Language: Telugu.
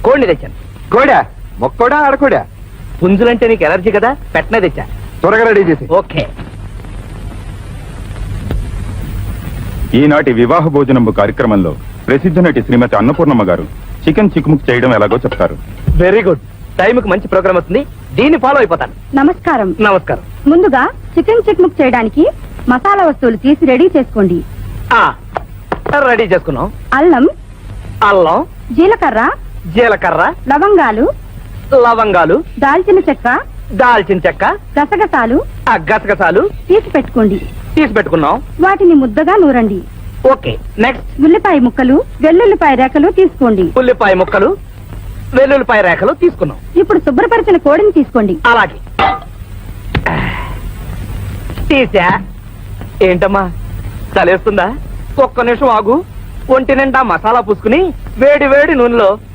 కోడిని తెచ్చాను. కోడా? మొక్కోడా ఆడకోడా? పుంజులంటే నీకు ఎలర్జీ కదా, పెట్టనే తెచ్చా. త్వరగా రెడీ చేసి. ఓకే. ఈనాటి వివాహ భోజనంబు కార్యక్రమంలో ప్రసిద్ధ నటి శ్రీమతి అన్నపూర్ణమ్మ గారు చికెన్ చిక్కుముక్ చేయడం ఎలాగో చెప్తారు. Very good. టైంకి మంచి ప్రోగ్రామ్ వస్తుంది, దీన్ని ఫాలో అయిపోతాను. నమస్కారం. నమస్కారం. ముందుగా చికెన్ చిక్ముక్ చేయడానికి మసాలా వస్తువులు తీసి రెడీ చేసుకోండి. రెడీ చేసుకున్నాం. అల్లం, జీలకర్ర, లవంగాలు, దాల్చిన చెక్క, గసగసాలు తీసి పెట్టుకోండి. తీసి పెట్టుకున్నాం. వాటిని ముద్దగా నూరండి. ఓకే. నెక్స్ట్ ఉల్లిపాయ ముక్కలు, వెల్లుల్లిపాయ రేఖలు తీసుకోండి. ఉల్లిపాయ ముక్కలు, వెల్లుల్లిపాయ రేఖలు తీసుకున్నాం. ఇప్పుడు శుభ్రపరిచిన కోడిని తీసుకోండి. అలాగే తీసా. ఏంటమ్మా చలేస్తుందా? ఒక్క నిమిషం ఆగు. ఒంటి నిండా మసాలా పూసుకుని వేడి వేడి నూనెలో